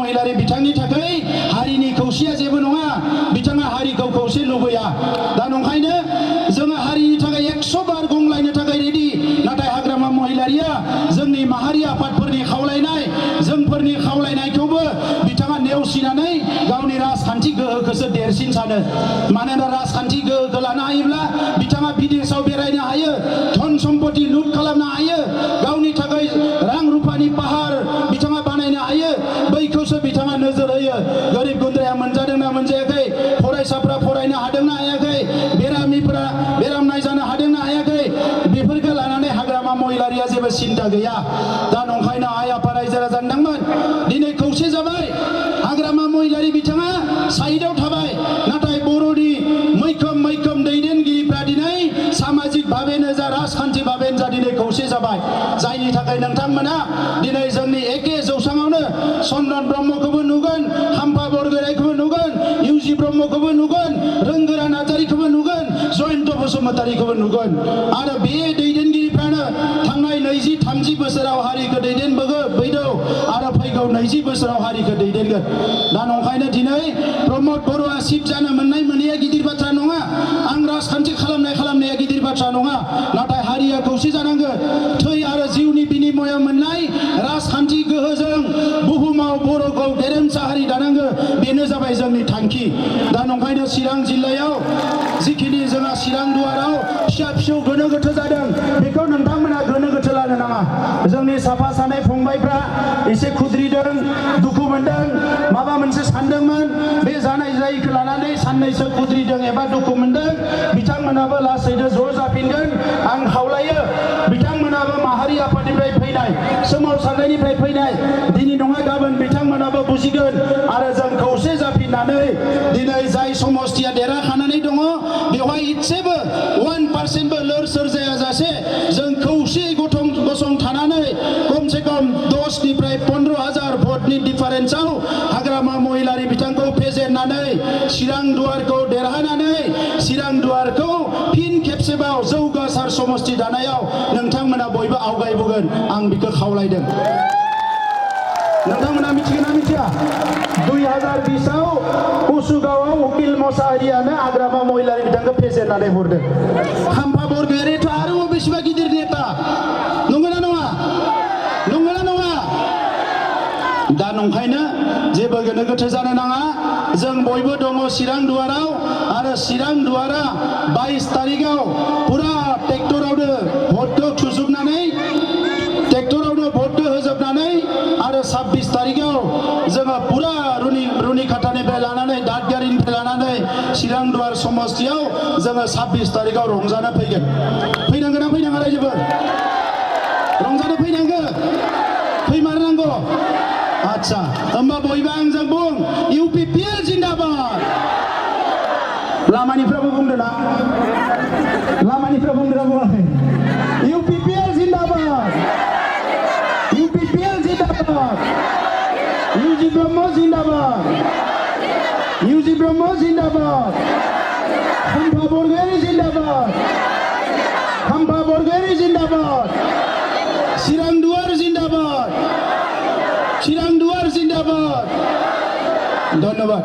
महिलारि बिथांनि थाखाय हारिनि खौसेया जेबो नङा बिथाङा हारिखौ खौसे लुबैया दा नंखायनो जोङो हारिनि थाखाय 100 बार गंलायनो थाखाय रेडि नाथाय हाग्रामा महिलारिया जोंनि माहारि आफादफोरनि खावलायनाय जोंफोरनि खावलायनायखौबो बिथाङा नेवसिनानै गावनि राजखान्थि गोहोखौसो देरसिन सानो मानोना राजखान्थि गोहोखौ लानो हायोब्ला बिथाङा बिदेशाव बेरायनो हायो धन सम्पति लुट खालामनो हायो गावनि थाखाय रां रुफानि पाहार बिथाङा बानायनो हायो बैखौसो बिथाङा नोजोर होयो गोरिब गुन्द्राया मोनजादोंना मोनजायाखै फरायसाफ्रा फरायनो हादोंना हायाखै बेरामिफोरा बेराम नायजानो हादोंना हायाखै बेफोरखौ लानानै हाग्रामा महिलारिया जेबो सिन्ता गैया दा नंखायनो आइ आफा रायजो राजा नोंथांमोन दिनै खौसे जाबाय हाग्रामा महिलारि बिथाङा साइडआव थाबाय नाथाय बर'नि मैखोम दैदेनगिरिफ्रा दिनै सामाजिक भाबेनो जा राजखान्थि भाबेनो जा दिनै खौसे जाबाय जायनि थाखाय नोंथांमोना दिनै जोंनि एके जौसाङावनो चन्दन ब्रह्मखौबो नुगोन हाम्फा बरगोराइखौबो नुगोन इउजि ब्रह्मखौबो नुगोन रोंगोरा नार्जारिखौबो नुगोन जयन्त बसुमतारीखौबो नुगोन आरो बे दैदेनगिरिफ्रानो थांनाय 20-30 बोसोराव हारिखौ दैदेनबोदों आरो फैगौ 20 बोसोराव हारिखौ दैदेनगोन दा नंखायनो दिनै प्रमद बर'आ चिफ जानो मोननाय मोनैया गिदिर बाथ्रा नङा आं राजखान्थि खालामनाया गिदिर बाथ्रा नङा नाथाय हारिया खौसे जानांगौ थै आरो जिउनि बिनिमयाव मोननाय राजखान्थि गोहोजों बुहुमाव बर'खौ गेरेमसा हारि दानांगौ बेनो जाबाय जोंनि थांखि दा नंखायनो चिरां जिल्लायाव जिखिनि जोंहा चिरां दुवाराव फिसा फिसौ गोनो गोथो जादों बेखौ नोंथांमोना गोनो गोथो लानो नाङा जोंनि साफा सानै फंबायफ्रा एसे खुद्रिदों दुखु मोनदों माबा मोनसे सानदोंमोन बे जानाय जायैखौ लानानै साननैसो खुद्रिदों एबा दुखु मोनदों बिथांमोनाबो लासैनो ज' जाफिनगोन आं खावलायो बिथांमोनाबो माहारि आफादनिफ्राय फैनाय सोमावसारनायनिफ्राय फैनाय दिनै नङा गाबोन बिथांमोनाबो बुजिगोन आरो जों खौसे जाफिननानै दिनै जाय समस्थिया देरहाखानानै दङ बेवहाय इसेबो 1% बो लोर सोर जायाजासे जों खौसे गसंथानानै खमसे खम 10निफ्राय 15,000 भटनि डिफारेन्सआव हाग्रामा महिलारि बिथांखौ फेजेननानै चिरां दुवारखौ देरहानानै चिरां दुवारखौ फिन खेबसेबाव जौगासार समस्ति दानायाव नोंथांमोना बयबो आवगायबोगोन आं बेखौ खावलायदों नोंथांमोना मिथिगोन ना मिथिया 2020आव कुसुगावआव उकिल मसाहारियानो हाग्रामा महिलारि बिथांखौ फेजेननानै हरदों हाम्फा बरगोयारिथ' आरो बेसेबा गिदिर नेता नंगौना नङा दा नंखायनो जेबो गोनो गोथो जानो नाङा जों बयबो दङ चिरां दुवाराव आरो चिरां दुवारा 22 तारिखआव पुरा ट्रेक्टरावनो भटखौ थुजोबनानै ट्रेक्टरावनो भटखौ होजोबनानै आरो 26 तारिखआव जोङो पुरा रुनिखातानिफ्राय लानानै दादगारिनिफ्राय लानानै चिरां दुवार समस्तियाव जोङो 26 तारिखआव रंजानो फैगोन फैनांगोन ना फैनाङा रायजोफोर रंजानो फैनांगौ फैमारनांगौ आच्छा होमबा बयबो आंजों बुं इउपिपिएल जिन्दाबाद लामानिफ्राबो बुंदो ना लामानिफ्रा बुंदोना बुङाखै इउपिपिएल जिन्दाबाद इउपिपिएल जिन्दाबाद इउजि ब्रह्म जिन्दाबाद इउजि ब्रह्म जिन्दाबाद हाम्फा बरगोयारि जिन्दाबाद हाम्फा बरगोयारि जिन्दाबाद चिरां दुवार जिन्दाबाद चिरां दुवार जिन्दाबाद धन्यवाद।